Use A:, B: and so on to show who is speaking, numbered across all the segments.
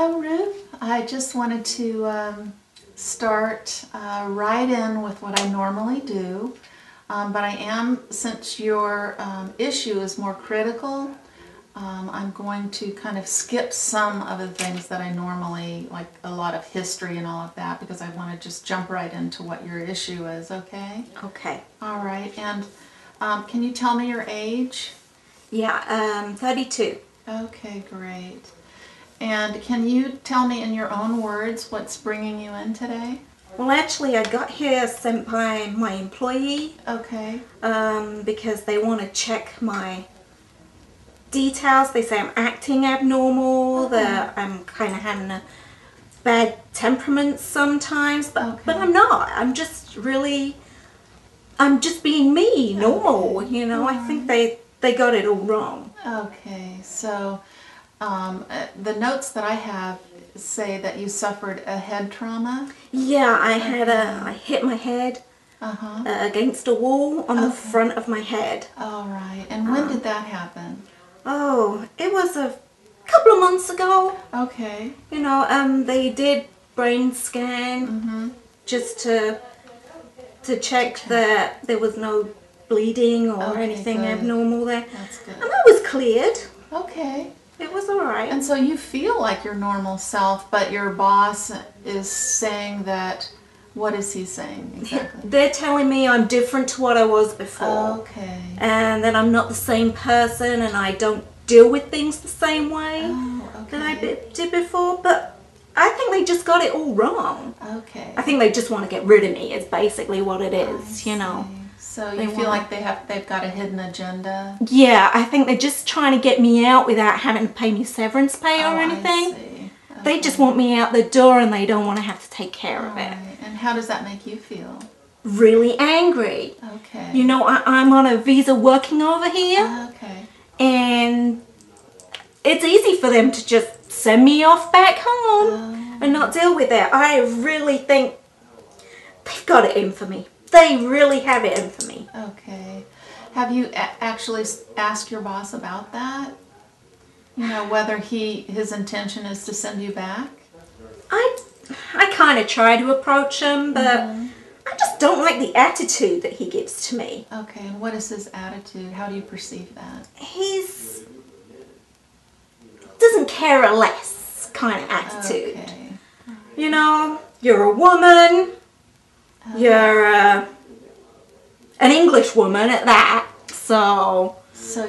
A: Hello, Ruth. I just wanted to start right in with what I normally do, but I am, since your issue is more critical, I'm going to kind of skip some of the things that I normally, like a lot of history and all of that, because I want to just jump right into what your issue is, okay?
B: Okay.
A: All right, and can you tell me your age?
B: Yeah, 32.
A: Okay, great. And can you tell me in your own words what's bringing you in today?
B: Well, actually, I got here sent by my employee
A: Okay.
B: because they want to check my details. They say I'm acting abnormal, that I'm kind of having a bad temperament sometimes, but I'm not. I'm just being me, normal, you know. I think they got it all wrong.
A: Okay, so the notes that I have say that you suffered a head trauma.
B: Yeah, I hit my head against a wall on the front of my head.
A: All right, and when did that happen?
B: Oh, it was a couple of months ago.
A: Okay.
B: You know, they did brain scan just to check that there was no bleeding or anything abnormal there.
A: That's good.
B: And I was cleared.
A: Okay.
B: It was all right.
A: And so you feel like your normal self, but your boss is saying that, what is he saying exactly?
B: They're telling me I'm different to what I was before.
A: Okay.
B: And that I'm not the same person and I don't deal with things the same way that I did before. But I think they just got it all wrong.
A: Okay.
B: I think they just want to get rid of me is basically what it is, you know.
A: So you feel like they've got a hidden agenda?
B: Yeah, I think they're just trying to get me out without having to pay me severance pay or anything.
A: I see. Okay.
B: They just want me out the door and they don't want to have to take care of it.
A: Right. And how does that make you feel?
B: Really angry.
A: Okay.
B: You know, I'm on a visa working over here.
A: Okay.
B: And it's easy for them to just send me off back home and not deal with it. I really think they've got it in for me. They really have it in for me.
A: Okay. Have you actually asked your boss about that? You know, whether his intention is to send you back?
B: I kind of try to approach him, but I just don't like the attitude that he gives to me.
A: Okay, and what is his attitude? How do you perceive that?
B: He's doesn't care a less kind of attitude.
A: Okay.
B: You know, you're a woman. You're an English woman at that, so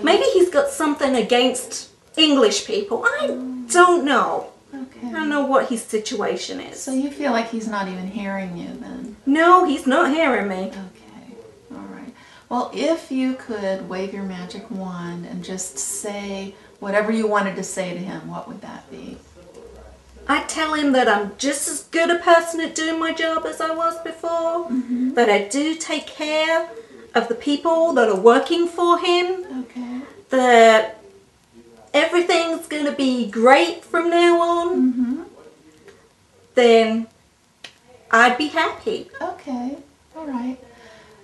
B: maybe he's got something against English people. I don't know.
A: Okay.
B: I don't know what his situation is.
A: So you feel like he's not even hearing you then?
B: No, he's not hearing me.
A: Okay. All right. Well, if you could wave your magic wand and just say whatever you wanted to say to him, what would that be?
B: I tell him that I'm just as good a person at doing my job as I was before, that I do take care of the people that are working for him, that everything's going to be great from now on, then I'd be happy.
A: Okay, all right.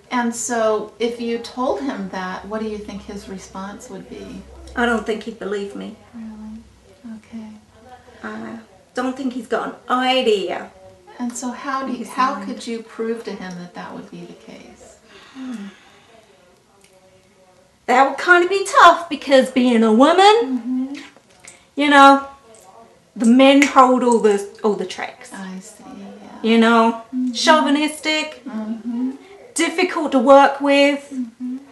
A: And so if you told him that, what do you think his response would be?
B: I don't think he'd believe me.
A: Really? Okay.
B: I don't think he's got an idea.
A: And so how could you prove to him that that would be the case?
B: That would kind of be tough because being a woman, you know, the men hold all the tricks.
A: I see, yeah.
B: You know, chauvinistic, difficult to work with.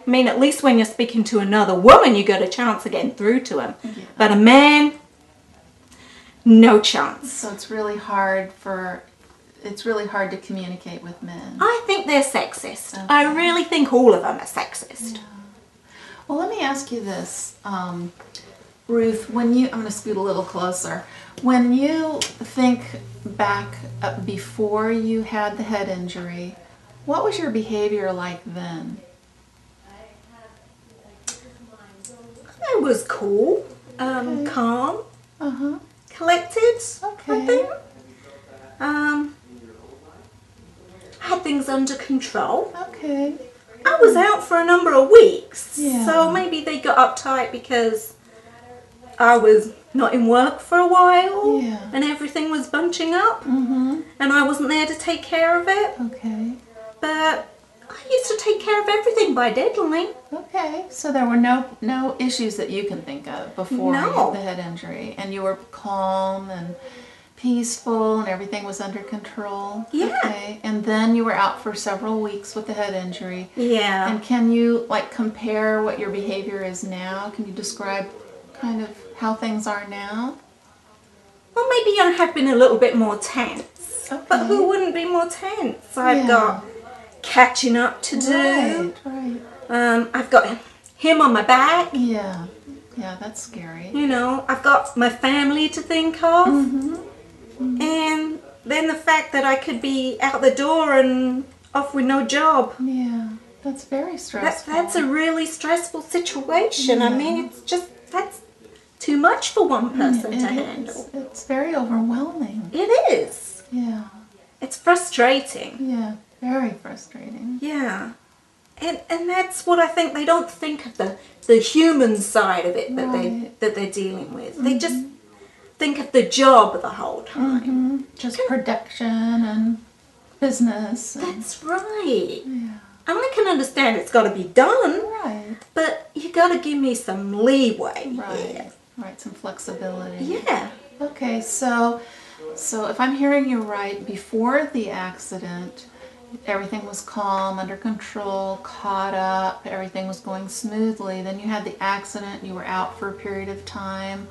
B: I mean, at least when you're speaking to another woman, you got a chance of getting through to him. Yeah. But a man, no chance.
A: So it's really hard to communicate with men.
B: I think they're sexist. Okay. I really think all of them are sexist.
A: Yeah. Well, let me ask you this, Ruth. I'm going to scoot a little closer. When you think back before you had the head injury, what was your behavior like then?
B: I was cool, calm, collected, I think. I had things under control.
A: Okay.
B: I was out for a number of weeks,
A: Yeah.
B: so maybe they got uptight because I was not in work for a while,
A: Yeah.
B: and everything was bunching up,
A: Mm-hmm.
B: and I wasn't there to take care of it.
A: Okay.
B: But I used to take care of everything by deadline.
A: Okay. So there were no issues that you can think of before
B: No.
A: you had the head injury, and you were calm and peaceful, and everything was under control.
B: Yeah.
A: Okay. And then you were out for several weeks with the head injury.
B: Yeah.
A: And can you like compare what your behavior is now? Can you describe kind of how things are now?
B: Well, maybe I have been a little bit more tense.
A: Okay.
B: But who wouldn't be more tense? I've
A: Yeah.
B: got catching up to do.
A: Right.
B: I've got him on my back.
A: Yeah. Yeah, that's scary.
B: You know, I've got my family to think of.
A: Mm-hmm.
B: And then the fact that I could be out the door and off with no job.
A: Yeah, that's very stressful.
B: That's a really stressful situation. I mean, that's too much for one person to handle.
A: It's very overwhelming.
B: It is.
A: Yeah.
B: It's frustrating.
A: Yeah, very frustrating.
B: Yeah. And that's what I think. They don't think of the human side of it that they're dealing with. They just think of the job the whole time.
A: Mm-hmm. Just production and business. And,
B: That's right.
A: yeah.
B: And I can understand it's got to be done,
A: Right.
B: but you got to give me some leeway
A: Right.
B: here.
A: Right. Some flexibility.
B: Yeah.
A: Okay. So if I'm hearing you right, before the accident, everything was calm, under control, caught up, everything was going smoothly. Then you had the accident, you were out for a period of time,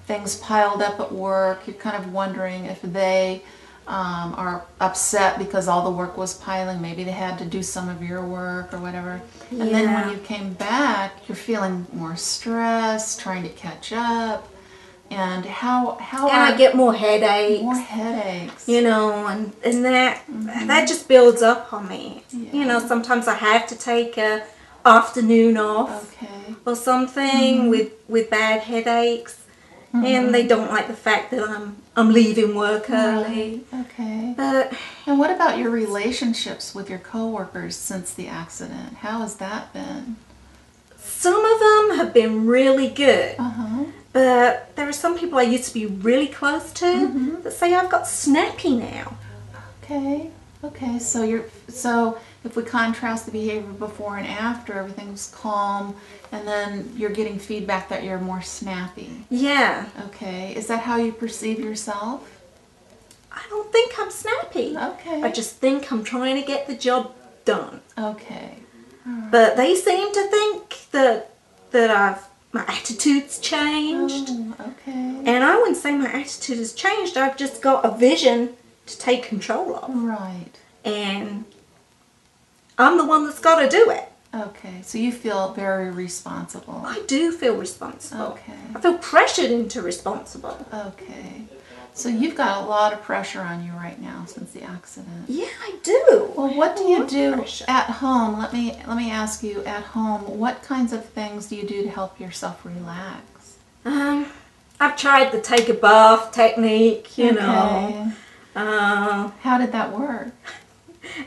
A: things piled up at work, you're kind of wondering if they are upset because all the work was piling, maybe they had to do some of your work or whatever. And then
B: Yeah.
A: when you came back, you're feeling more stressed, trying to catch up. And how
B: And I get more headaches.
A: more headaches.
B: You know, and that just builds up on me.
A: Yeah.
B: You know, sometimes I have to take a afternoon off
A: Okay.
B: or something with bad headaches, and they don't like the fact that I'm leaving work early.
A: Right. Okay.
B: But
A: And what about your relationships with your coworkers since the accident? How has that been?
B: some of them have been really good.
A: Uh-huh.
B: But there are some people I used to be really close to that say I've got snappy now.
A: Okay. Okay. So if we contrast the behavior before and after, everything's calm, and then you're getting feedback that you're more snappy.
B: Yeah.
A: Okay. Is that how you perceive yourself?
B: I don't think I'm snappy.
A: Okay.
B: I just think I'm trying to get the job done.
A: Okay.
B: But they seem to think that my attitude's changed.
A: Oh, okay.
B: And I wouldn't say my attitude has changed. I've just got a vision to take control of.
A: Right.
B: And I'm the one that's got to do it.
A: Okay. So you feel very responsible.
B: I do feel responsible.
A: Okay.
B: I feel pressured into responsible.
A: Okay. So you've got a lot of pressure on you right now since the accident.
B: Yeah, I do.
A: Well, what do you do
B: Pressure.
A: at home? Let me ask you, at home, what kinds of things do you do to help yourself relax?
B: I've tried the take a bath technique, you know.
A: How did that work?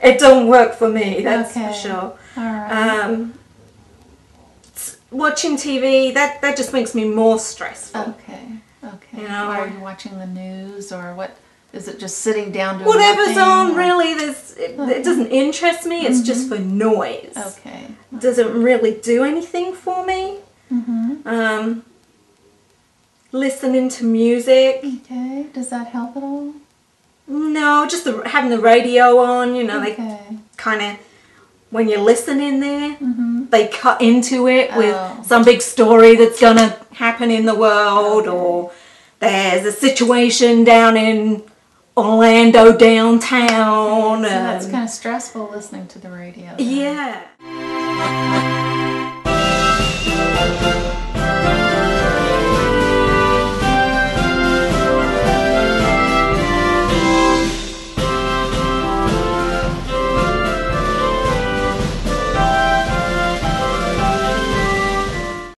B: It don't work for me, that's
A: Okay.
B: for sure.
A: All right.
B: Watching TV, that just makes me more stressful.
A: Okay. Okay.
B: You know,
A: Are you watching the news, or what? Is it just sitting down doing
B: Whatever's
A: nothing,
B: on,
A: or-
B: really, it doesn't interest me. It's just for noise.
A: Okay.
B: It doesn't really do anything for me. Listening to music.
A: Okay. Does that help at all?
B: No, just having the radio on, you know, they
A: Okay.
B: kind of, when you're listening there, they cut into it with
A: Oh.
B: some big story that's going to happen in the world, or there's a situation down in Orlando downtown.
A: So that's kind of stressful listening to the radio. then.
B: Yeah.